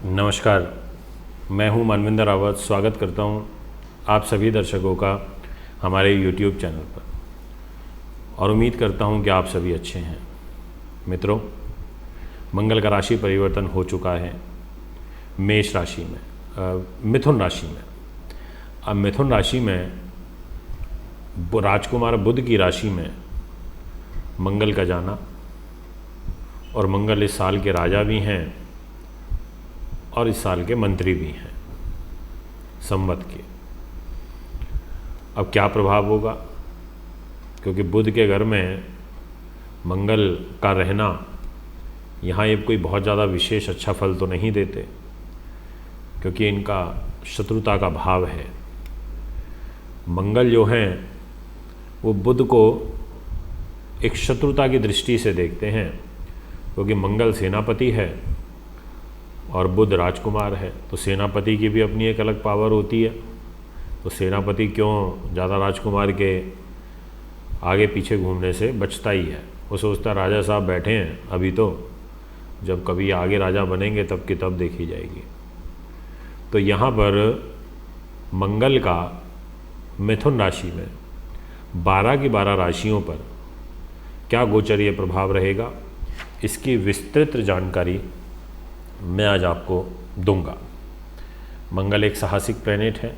नमस्कार, मैं हूं मानविंदर रावत। स्वागत करता हूं आप सभी दर्शकों का हमारे YouTube चैनल पर और उम्मीद करता हूं कि आप सभी अच्छे हैं। मित्रों, मंगल का राशि परिवर्तन हो चुका है मेष राशि में, मिथुन राशि में। अब मिथुन राशि में राजकुमार बुध की राशि में मंगल का जाना, और मंगल इस साल के राजा भी हैं और इस साल के मंत्री भी हैं संवत के। अब क्या प्रभाव होगा, क्योंकि बुध के घर में मंगल का रहना यहाँ ये कोई बहुत ज़्यादा विशेष अच्छा फल तो नहीं देते, क्योंकि इनका शत्रुता का भाव है। मंगल जो हैं वो बुध को एक शत्रुता की दृष्टि से देखते हैं, क्योंकि मंगल सेनापति है और बुध राजकुमार है। तो सेनापति की भी अपनी एक अलग पावर होती है। तो सेनापति क्यों ज़्यादा राजकुमार के आगे पीछे घूमने से बचता ही है। वो सोचता राजा साहब बैठे हैं अभी, तो जब कभी आगे राजा बनेंगे तब की तब देखी जाएगी। तो यहाँ पर मंगल का मिथुन राशि में 12 की 12 राशियों पर क्या गोचरीय प्रभाव रहेगा, इसकी विस्तृत जानकारी मैं आज आपको दूंगा। मंगल एक साहसिक प्लैनेट है,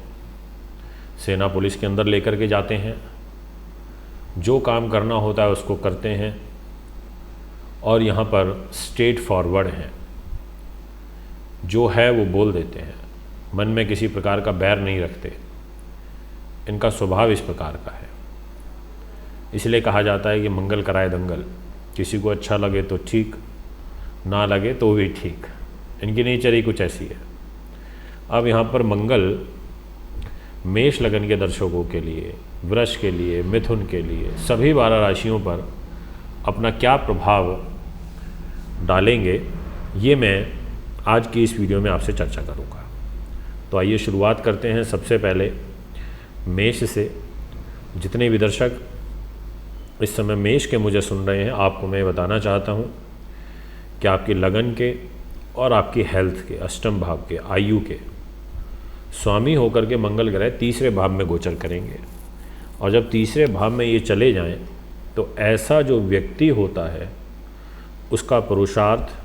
सेना पुलिस के अंदर लेकर के जाते हैं, जो काम करना होता है उसको करते हैं, और यहाँ पर स्ट्रेट फॉरवर्ड हैं, जो है वो बोल देते हैं, मन में किसी प्रकार का बैर नहीं रखते। इनका स्वभाव इस प्रकार का है, इसलिए कहा जाता है कि मंगल कराए दंगल। किसी को अच्छा लगे तो ठीक, ना लगे तो भी ठीक। इनकी नेचर ही कुछ ऐसी है। अब यहाँ पर मंगल मेष लगन के दर्शकों के लिए, वृष के लिए, मिथुन के लिए, सभी 12 राशियों पर अपना क्या प्रभाव डालेंगे, ये मैं आज की इस वीडियो में आपसे चर्चा करूँगा। तो आइए शुरुआत करते हैं। सबसे पहले मेष से। जितने भी दर्शक इस समय मेष के मुझे सुन रहे हैं, आपको मैं बताना चाहता हूँ कि आपकी लगन के और आपकी हेल्थ के, अष्टम भाव के, आयु के स्वामी होकर के मंगल ग्रह तीसरे भाव में गोचर करेंगे। और जब तीसरे भाव में ये चले जाएं, तो ऐसा जो व्यक्ति होता है उसका पुरुषार्थ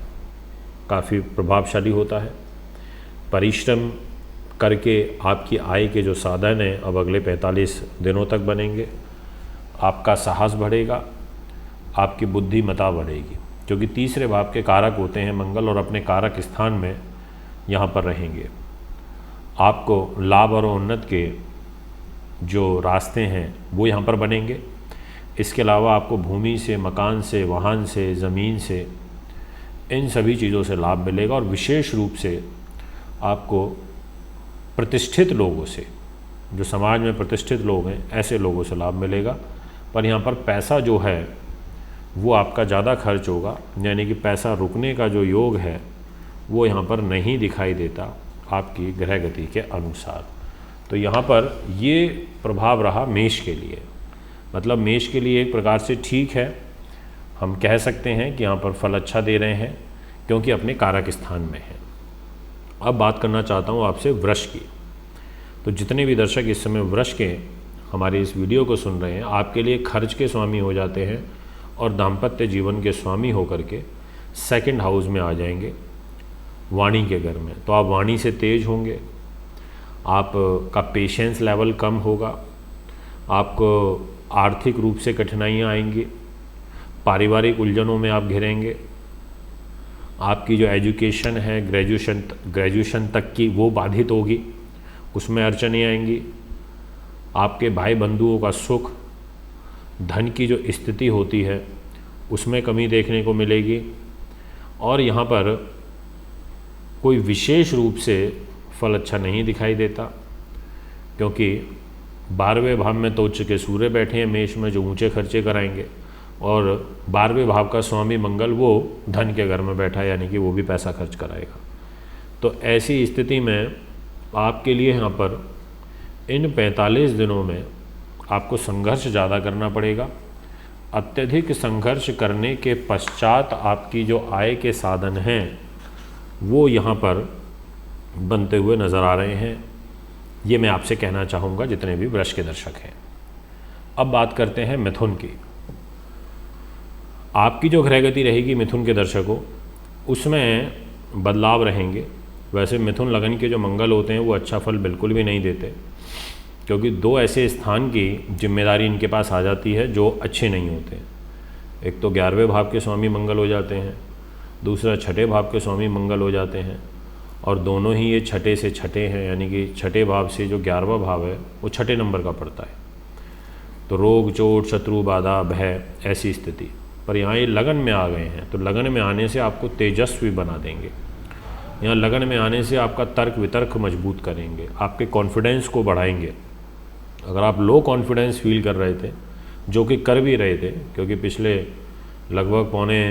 काफ़ी प्रभावशाली होता है। परिश्रम करके आपकी आय के जो साधन हैं अब अगले 45 दिनों तक बनेंगे। आपका साहस बढ़ेगा, आपकी बुद्धिमता बढ़ेगी, क्योंकि तीसरे भाव के कारक होते हैं मंगल, और अपने कारक स्थान में यहाँ पर रहेंगे। आपको लाभ और उन्नत के जो रास्ते हैं वो यहाँ पर बनेंगे। इसके अलावा आपको भूमि से, मकान से, वाहन से, ज़मीन से, इन सभी चीज़ों से लाभ मिलेगा। और विशेष रूप से आपको प्रतिष्ठित लोगों से, जो समाज में प्रतिष्ठित लोग हैं, ऐसे लोगों से लाभ मिलेगा। पर यहाँ पर पैसा जो है वो आपका ज़्यादा खर्च होगा, यानी कि पैसा रुकने का जो योग है वो यहाँ पर नहीं दिखाई देता आपकी ग्रह गति के अनुसार। तो यहाँ पर ये प्रभाव रहा मेष के लिए। मतलब मेष के लिए एक प्रकार से ठीक है, हम कह सकते हैं कि यहाँ पर फल अच्छा दे रहे हैं, क्योंकि अपने कारक स्थान में है। अब बात करना चाहता हूँ आपसे वृष की। तो जितने भी दर्शक इस समय वृष के हमारे इस वीडियो को सुन रहे हैं, आपके लिए खर्च के स्वामी हो जाते हैं और दाम्पत्य जीवन के स्वामी होकर के सेकंड हाउस में आ जाएंगे, वाणी के घर में। तो आप वाणी से तेज होंगे, आपका पेशेंस लेवल कम होगा, आपको आर्थिक रूप से कठिनाइयाँ आएंगी, पारिवारिक उलझनों में आप घिरेंगे, आपकी जो एजुकेशन है ग्रेजुएशन तक की वो बाधित होगी, उसमें अड़चनें आएंगी। आपके भाई बंधुओं का सुख, धन की जो स्थिति होती है उसमें कमी देखने को मिलेगी। और यहाँ पर कोई विशेष रूप से फल अच्छा नहीं दिखाई देता, क्योंकि 12वें भाव में तो उच्च के सूर्य बैठे हैं मेष में, जो ऊंचे खर्चे कराएंगे, और 12वें भाव का स्वामी मंगल वो धन के घर में बैठा है, यानी कि वो भी पैसा खर्च कराएगा। तो ऐसी स्थिति में आपके लिए यहाँ पर इन 45 दिनों में आपको संघर्ष ज़्यादा करना पड़ेगा। अत्यधिक संघर्ष करने के पश्चात आपकी जो आय के साधन हैं वो यहाँ पर बनते हुए नज़र आ रहे हैं। ये मैं आपसे कहना चाहूँगा जितने भी वृष के दर्शक हैं। अब बात करते हैं मिथुन की। आपकी जो ग्रह गति रहेगी मिथुन के दर्शकों, उसमें बदलाव रहेंगे। वैसे मिथुन लगन के जो मंगल होते हैं वो अच्छा फल बिल्कुल भी नहीं देते, क्योंकि दो ऐसे स्थान की जिम्मेदारी इनके पास आ जाती है जो अच्छे नहीं होते। एक तो 11वें भाव के स्वामी मंगल हो जाते हैं, दूसरा छठे भाव के स्वामी मंगल हो जाते हैं, और दोनों ही ये छठे से छठे हैं, यानी कि छठे भाव से जो 11वां भाव है वो छठे नंबर का पड़ता है। तो रोग चोट शत्रु बाधा भय ऐसी स्थिति। पर यहाँ ये लगन में आ गए हैं, तो लगन में आने से आपको तेजस्वी बना देंगे। यहाँ लगन में आने से आपका तर्क वितर्क मजबूत करेंगे, आपके कॉन्फिडेंस को बढ़ाएंगे। अगर आप लो कॉन्फिडेंस फील कर रहे थे, जो कि कर भी रहे थे, क्योंकि पिछले लगभग पौने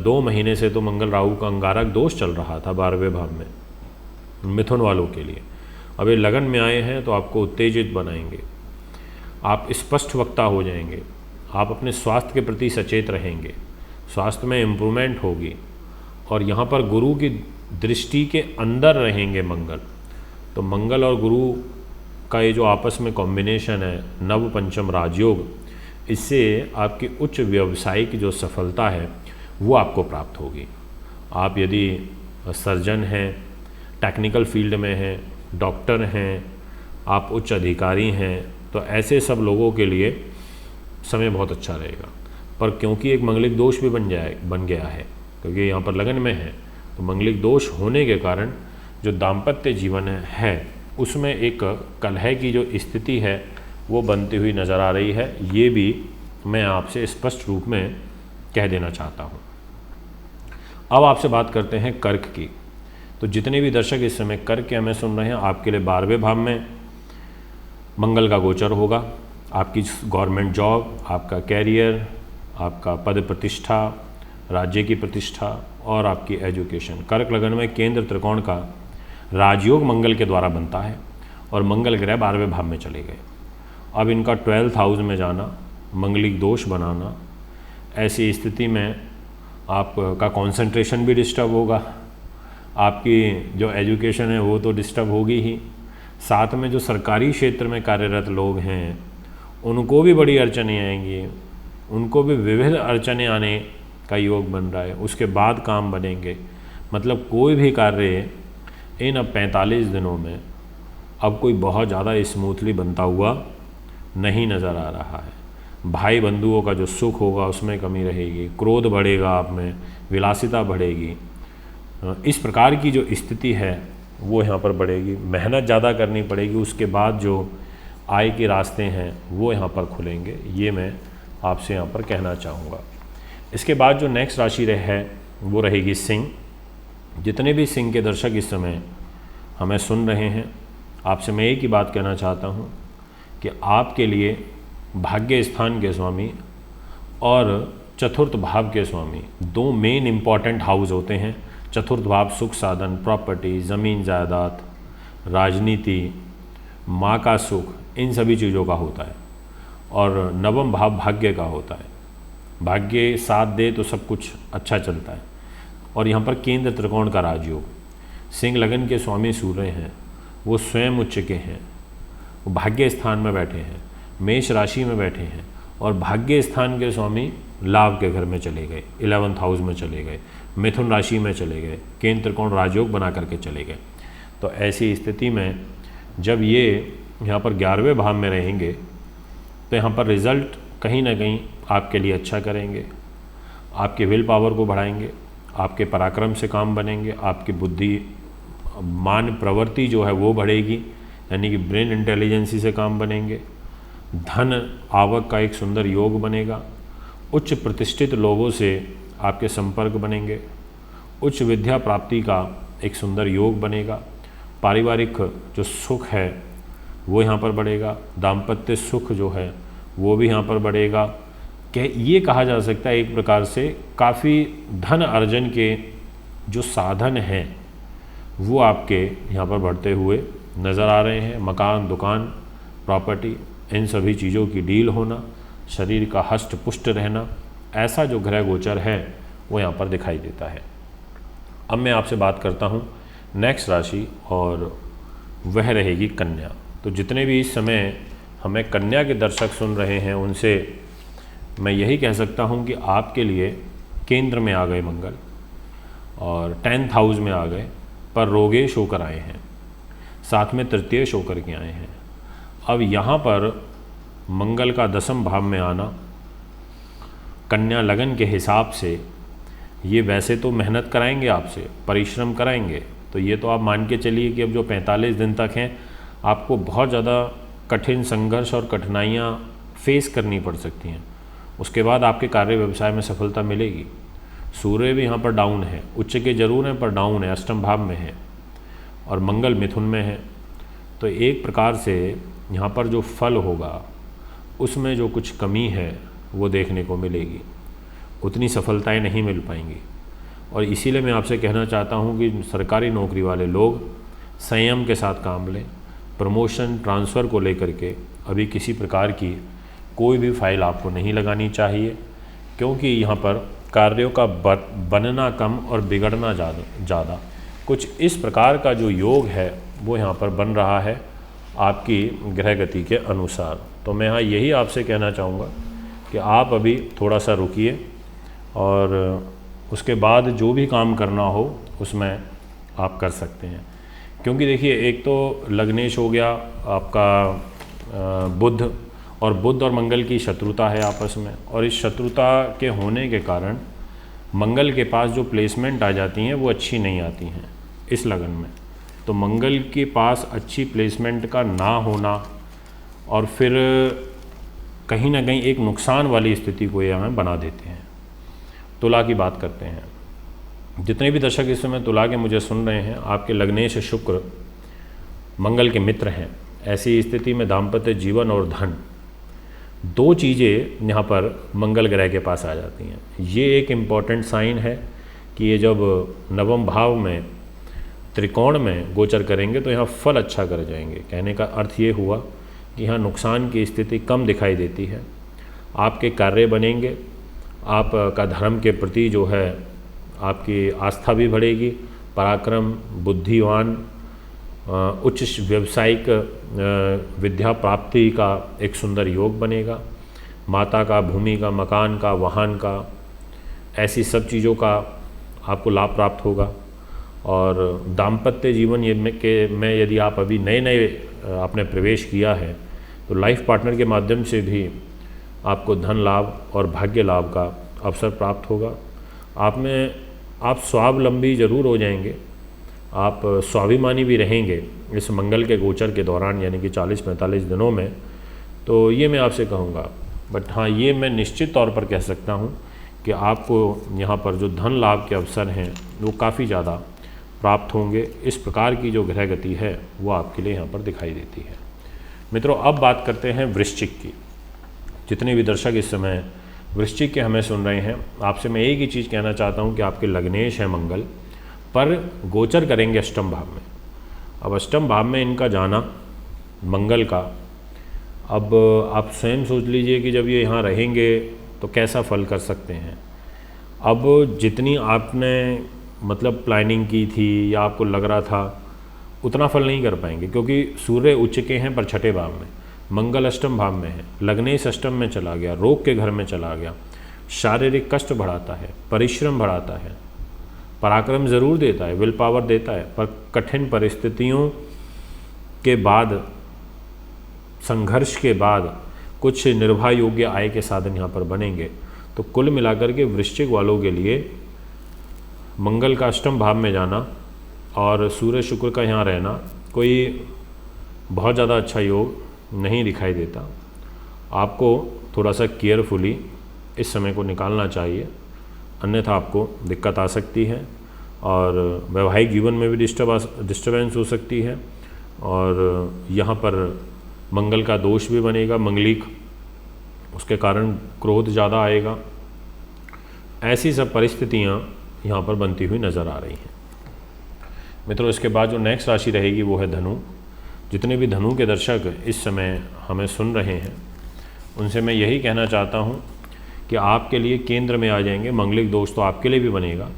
2 महीने से तो मंगल राहु का अंगारक दोष चल रहा था 12वें भाव में मिथुन वालों के लिए। अब ये लगन में आए हैं तो आपको उत्तेजित बनाएंगे, आप स्पष्ट वक्ता हो जाएंगे, आप अपने स्वास्थ्य के प्रति सचेत रहेंगे, स्वास्थ्य में इम्प्रूवमेंट होगी। और यहाँ पर गुरु की दृष्टि के अंदर रहेंगे मंगल। तो मंगल और गुरु का ये जो आपस में कॉम्बिनेशन है, नव पंचम राजयोग, इससे आपकी उच्च व्यवसायिक जो सफलता है वो आपको प्राप्त होगी। आप यदि सर्जन हैं, टेक्निकल फील्ड में हैं, डॉक्टर हैं, आप उच्च अधिकारी हैं, तो ऐसे सब लोगों के लिए समय बहुत अच्छा रहेगा। पर क्योंकि एक मंगलिक दोष भी बन गया है, क्योंकि यहाँ पर लगन में है, तो मंगलिक दोष होने के कारण जो दाम्पत्य जीवन है उसमें एक कलह की जो स्थिति है वो बनती हुई नज़र आ रही है। ये भी मैं आपसे स्पष्ट रूप में कह देना चाहता हूँ। अब आपसे बात करते हैं कर्क की। तो जितने भी दर्शक इस समय कर्क के हमें सुन रहे हैं, आपके लिए 12वें भाव में मंगल का गोचर होगा। आपकी गवर्नमेंट जॉब, आपका कैरियर, आपका पद प्रतिष्ठा, राज्य की प्रतिष्ठा और आपकी एजुकेशन। कर्क लगन में केंद्र त्रिकोण का राजयोग मंगल के द्वारा बनता है और मंगल ग्रह 12वें भाव में चले गए। अब इनका 12th हाउस में जाना, मंगलिक दोष बनाना, ऐसी स्थिति में आपका कंसंट्रेशन भी डिस्टर्ब होगा, आपकी जो एजुकेशन है वो तो डिस्टर्ब होगी ही, साथ में जो सरकारी क्षेत्र में कार्यरत लोग हैं उनको भी बड़ी अड़चनें आएंगी, उनको भी विविध अड़चनें आने का योग बन रहा है। उसके बाद काम बनेंगे, मतलब कोई भी कार्य इन अब 45 दिनों में अब कोई बहुत ज़्यादा स्मूथली बनता हुआ नहीं नज़र आ रहा है। भाई बंधुओं का जो सुख होगा उसमें कमी रहेगी, क्रोध बढ़ेगा, आप में विलासिता बढ़ेगी। इस प्रकार की जो स्थिति है वो यहाँ पर बढ़ेगी। मेहनत ज़्यादा करनी पड़ेगी, उसके बाद जो आय के रास्ते हैं वो यहाँ पर खुलेंगे। ये मैं आपसे यहाँ पर कहना चाहूँगा। इसके बाद जो नेक्स्ट राशि है वो रहेगी सिंह। जितने भी सिंह के दर्शक इस समय हमें सुन रहे हैं, आपसे मैं एक ही बात कहना चाहता हूँ कि आपके लिए भाग्य स्थान के स्वामी और चतुर्थ भाव के स्वामी दो मेन इम्पॉर्टेंट हाउस होते हैं। चतुर्थ भाव सुख साधन, प्रॉपर्टी, ज़मीन जायदाद, राजनीति, माँ का सुख, इन सभी चीज़ों का होता है। और नवम भाव भाग्य का होता है। भाग्य साथ दे तो सब कुछ अच्छा चलता है। और यहाँ पर केंद्र त्रिकोण का राजयोग, सिंह लगन के स्वामी सूर्य हैं, वो स्वयं उच्च के हैं, वो भाग्य स्थान में बैठे हैं, मेष राशि में बैठे हैं, और भाग्य स्थान के स्वामी लाभ के घर में चले गए, 11th हाउस में चले गए, मिथुन राशि में चले गए, केंद्र त्रिकोण राजयोग बना करके चले गए। तो ऐसी स्थिति में जब ये यहाँ पर 11वें भाव में रहेंगे तो यहाँ पर रिज़ल्ट कहीं ना कहीं आपके लिए अच्छा करेंगे, आपके विल पावर को बढ़ाएंगे, आपके पराक्रम से काम बनेंगे, आपकी बुद्धि मान प्रवृत्ति जो है वो बढ़ेगी, यानी कि ब्रेन इंटेलिजेंसी से काम बनेंगे, धन आवक का एक सुंदर योग बनेगा, उच्च प्रतिष्ठित लोगों से आपके संपर्क बनेंगे, उच्च विद्या प्राप्ति का एक सुंदर योग बनेगा, पारिवारिक जो सुख है वो यहाँ पर बढ़ेगा, दाम्पत्य सुख जो है वो भी यहाँ पर बढ़ेगा। ये कहा जा सकता है एक प्रकार से काफ़ी धन अर्जन के जो साधन हैं वो आपके यहाँ पर बढ़ते हुए नज़र आ रहे हैं। मकान, दुकान, प्रॉपर्टी, इन सभी चीज़ों की डील होना, शरीर का हष्ट पुष्ट रहना, ऐसा जो ग्रह गोचर है वो यहाँ पर दिखाई देता है। अब मैं आपसे बात करता हूँ नेक्स्ट राशि और वह रहेगी कन्या। तो जितने भी इस समय हमें कन्या के दर्शक सुन रहे हैं उनसे मैं यही कह सकता हूं कि आपके लिए केंद्र में आ गए मंगल और 10th हाउस में आ गए, पर रोगेश होकर आए हैं, साथ में तृतीयेश होकर के आए हैं। अब यहाँ पर मंगल का 10th भाव में आना कन्या लगन के हिसाब से ये वैसे तो मेहनत कराएंगे आपसे, परिश्रम कराएंगे, तो ये तो आप मान के चलिए कि अब जो 45 दिन तक हैं आपको बहुत ज़्यादा कठिन संघर्ष और कठिनाइयाँ फेस करनी पड़ सकती हैं। उसके बाद आपके कार्य व्यवसाय में सफलता मिलेगी। सूर्य भी यहाँ पर डाउन है, उच्च के जरूर हैं पर डाउन है, अष्टम भाव में है और मंगल मिथुन में है। तो एक प्रकार से यहाँ पर जो फल होगा उसमें जो कुछ कमी है वो देखने को मिलेगी, उतनी सफलताएं नहीं मिल पाएंगी। और इसीलिए मैं आपसे कहना चाहता हूँ कि सरकारी नौकरी वाले लोग संयम के साथ काम लें। प्रमोशन ट्रांसफ़र को लेकर के अभी किसी प्रकार की कोई भी फाइल आपको नहीं लगानी चाहिए, क्योंकि यहाँ पर कार्यों का बनना कम और बिगड़ना ज़्यादा कुछ इस प्रकार का जो योग है वो यहाँ पर बन रहा है आपकी ग्रह गति के अनुसार। तो मैं यहाँ यही आपसे कहना चाहूँगा कि आप अभी थोड़ा सा रुकिए और उसके बाद जो भी काम करना हो उसमें आप कर सकते हैं। क्योंकि देखिए, एक तो लग्नेश हो गया आपका बुध, और बुध और मंगल की शत्रुता है आपस में, और इस शत्रुता के होने के कारण मंगल के पास जो प्लेसमेंट आ जाती हैं वो अच्छी नहीं आती हैं इस लगन में। तो मंगल के पास अच्छी प्लेसमेंट का ना होना और फिर कहीं ना कहीं एक नुकसान वाली स्थिति को ये हमें बना देते हैं। तुला की बात करते हैं। जितने भी दर्शक इस समय तुला के मुझे सुन रहे हैं, आपके लग्नेश शुक्र मंगल के मित्र हैं। ऐसी स्थिति में दाम्पत्य जीवन और धन, दो चीज़ें यहाँ पर मंगल ग्रह के पास आ जाती हैं। ये एक इम्पॉर्टेंट साइन है कि ये जब नवम भाव में त्रिकोण में गोचर करेंगे तो यहाँ फल अच्छा कर जाएंगे। कहने का अर्थ ये हुआ कि यहाँ नुकसान की स्थिति कम दिखाई देती है, आपके कार्य बनेंगे, आपका धर्म के प्रति जो है आपकी आस्था भी बढ़ेगी, पराक्रम, बुद्धिवान, उच्च व्यावसायिक विद्या प्राप्ति का एक सुंदर योग बनेगा। माता का, भूमि का, मकान का, वाहन का, ऐसी सब चीज़ों का आपको लाभ प्राप्त होगा। और दाम्पत्य जीवन में यदि आप अभी नए नए आपने प्रवेश किया है तो लाइफ पार्टनर के माध्यम से भी आपको धन लाभ और भाग्य लाभ का अवसर प्राप्त होगा। आप स्वावलंबी जरूर हो जाएंगे, आप स्वाभिमानी भी रहेंगे इस मंगल के गोचर के दौरान, यानी कि 40-45 दिनों में। तो ये मैं आपसे कहूँगा। बट हाँ, ये मैं निश्चित तौर पर कह सकता हूँ कि आपको यहाँ पर जो धन लाभ के अवसर हैं वो काफ़ी ज़्यादा प्राप्त होंगे। इस प्रकार की जो ग्रह गति है वो आपके लिए यहाँ पर दिखाई देती है। मित्रों, अब बात करते हैं वृश्चिक की। जितने भी दर्शक इस समय वृश्चिक के हमें सुन रहे हैं, आपसे मैं एक ही चीज़ कहना चाहता हूँ कि आपके लग्नेश है मंगल, पर गोचर करेंगे अष्टम भाव में। अब अष्टम भाव में इनका जाना मंगल का, अब आप स्वयं सोच लीजिए कि जब ये यहाँ रहेंगे तो कैसा फल कर सकते हैं। अब जितनी आपने मतलब प्लानिंग की थी या आपको लग रहा था उतना फल नहीं कर पाएंगे, क्योंकि सूर्य उच्च के हैं पर छठे भाव में, मंगल अष्टम भाव में है, लग्नेश अष्टम में चला गया, रोग के घर में चला गया। शारीरिक कष्ट बढ़ाता है, परिश्रम बढ़ाता है, पराक्रम ज़रूर देता है, विल पावर देता है, पर कठिन परिस्थितियों के बाद, संघर्ष के बाद कुछ निर्वाह योग्य आय के साधन यहाँ पर बनेंगे। तो कुल मिलाकर के वृश्चिक वालों के लिए मंगल का अष्टम भाव में जाना और सूर्य शुक्र का यहाँ रहना कोई बहुत ज़्यादा अच्छा योग नहीं दिखाई देता। आपको थोड़ा सा केयरफुली इस समय को निकालना चाहिए, अन्यथा आपको दिक्कत आ सकती है और वैवाहिक जीवन में भी डिस्टर्बेंस हो सकती है। और यहाँ पर मंगल का दोष भी बनेगा, मंगलिक, उसके कारण क्रोध ज़्यादा आएगा। ऐसी सब परिस्थितियाँ यहाँ पर बनती हुई नज़र आ रही हैं। मित्रों, इसके बाद जो नेक्स्ट राशि रहेगी वो है धनु। जितने भी धनु के दर्शक इस समय हमें सुन रहे हैं उनसे मैं यही कहना चाहता हूँ कि आपके लिए केंद्र में आ जाएंगे। मंगलिक दोष तो आपके लिए भी बनेगा,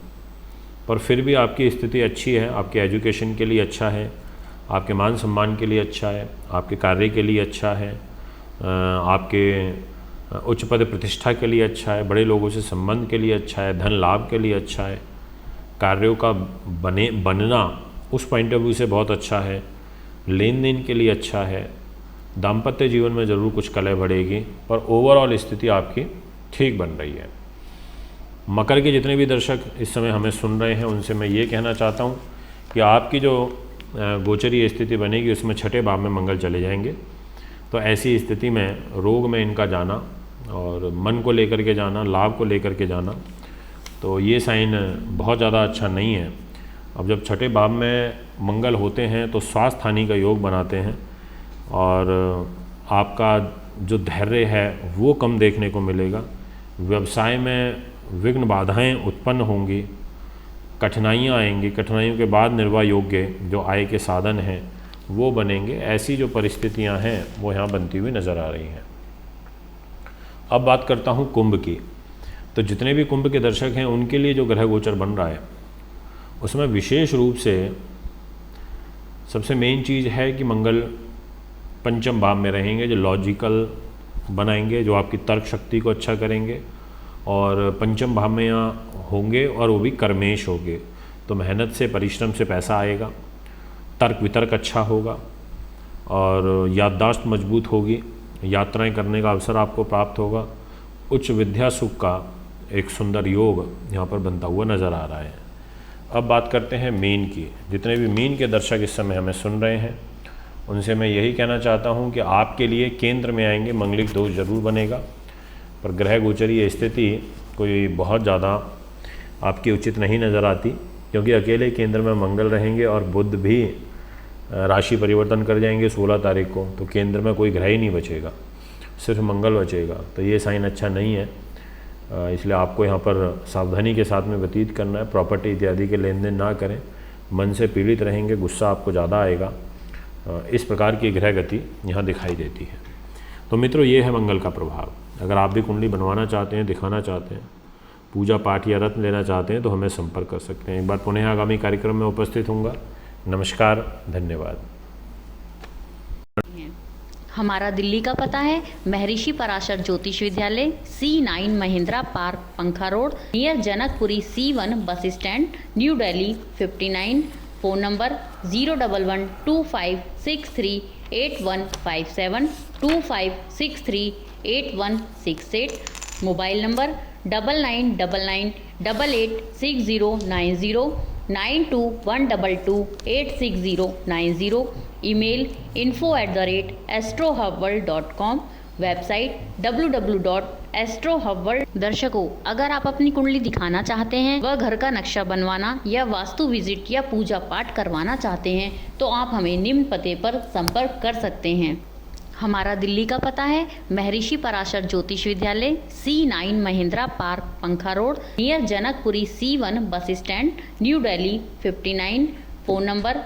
पर फिर भी आपकी स्थिति अच्छी है, आपके एजुकेशन के लिए अच्छा है, आपके मान सम्मान के लिए अच्छा है, आपके कार्य के लिए अच्छा है, आपके उच्च पद प्रतिष्ठा के लिए अच्छा है, बड़े लोगों से संबंध के लिए अच्छा है, धन लाभ के लिए अच्छा है, कार्यों का बनना उस पॉइंट ऑफ व्यू से बहुत अच्छा है, लेन देन के लिए अच्छा है, दाम्पत्य जीवन में ज़रूर कुछ कलह बढ़ेगी, पर ओवरऑल स्थिति आपकी ठीक बन रही है। मकर के जितने भी दर्शक इस समय हमें सुन रहे हैं उनसे मैं ये कहना चाहता हूँ कि आपकी जो गोचरीय स्थिति बनेगी उसमें छठे भाव में मंगल चले जाएंगे, तो ऐसी स्थिति में रोग में इनका जाना और मन को लेकर के जाना, लाभ को लेकर के जाना, तो ये साइन बहुत ज़्यादा अच्छा नहीं है। अब जब छठे भाव में मंगल होते हैं तो स्वास्थ्य हानि का योग बनाते हैं और आपका जो धैर्य है वो कम देखने को मिलेगा। व्यवसाय में विघ्न बाधाएं उत्पन्न होंगी, कठिनाइयाँ आएंगी, कठिनाइयों के बाद निर्वाह योग्य जो आय के साधन हैं वो बनेंगे। ऐसी जो परिस्थितियां हैं वो यहाँ बनती हुई नज़र आ रही हैं। अब बात करता हूँ कुंभ की। तो जितने भी कुंभ के दर्शक हैं उनके लिए जो ग्रह गोचर बन रहा है उसमें विशेष रूप से सबसे मेन चीज़ है कि मंगल पंचम भाव में रहेंगे, जो लॉजिकल बनाएंगे, जो आपकी तर्क शक्ति को अच्छा करेंगे, और पंचम भाव में यहाँ होंगे और वो भी कर्मेश होंगे, तो मेहनत से परिश्रम से पैसा आएगा, तर्क वितर्क अच्छा होगा और याददाश्त मजबूत होगी, यात्राएं करने का अवसर आपको प्राप्त होगा, उच्च विद्या सुख का एक सुंदर योग यहाँ पर बनता हुआ नज़र आ रहा है। अब बात करते हैं मीन की। जितने भी मीन के दर्शक इस समय हमें सुन रहे हैं उनसे मैं यही कहना चाहता हूँ कि आपके लिए केंद्र में आएंगे, मंगलिक दोष जरूर बनेगा, पर ग्रह गोचरीय स्थिति कोई बहुत ज़्यादा आपकी उचित नहीं नज़र आती, क्योंकि अकेले केंद्र में मंगल रहेंगे और बुध भी राशि परिवर्तन कर जाएंगे 16 तारीख को, तो केंद्र में कोई ग्रह ही नहीं बचेगा, सिर्फ मंगल बचेगा। तो ये साइन अच्छा नहीं है, इसलिए आपको यहाँ पर सावधानी के साथ में व्यतीत करना है। प्रॉपर्टी इत्यादि के लेन देन ना करें, मन से पीड़ित रहेंगे, गुस्सा आपको ज़्यादा आएगा। इस प्रकार की ग्रह गति यहाँ दिखाई देती है। तो मित्रों, ये है मंगल का प्रभाव। अगर आप भी कुंडली बनवाना चाहते हैं, दिखाना चाहते हैं, पूजा पाठ या रत्न लेना चाहते हैं तो हमें संपर्क कर सकते हैं। एक बार पुनः आगामी कार्यक्रम में उपस्थित होऊंगा। नमस्कार, धन्यवाद। हमारा दिल्ली का पता है महर्षि पराशर ज्योतिष विद्यालय, C9 महिंद्रा पार्क, पंखा road, near Janakpuri, C1 bus stand, new Delhi 59। Phone number 01125638157, 25638168। Mobile number 9999886090, 9212286090। Email info@astrohubworld.com। Website www.astrohubworld। दर्शकों, अगर आप अपनी कुंडली दिखाना चाहते हैं, वह घर का नक्शा बनवाना या वास्तु विजिट या पूजा पाठ करवाना चाहते हैं तो आप हमें निम्न पते पर संपर्क कर सकते हैं। हमारा दिल्ली का पता है महर्षि पराशर ज्योतिष विद्यालय, C9 महिंद्रा पार्क, पंखा road, near Janakpuri, C1 bus stand, new Delhi 59। Phone number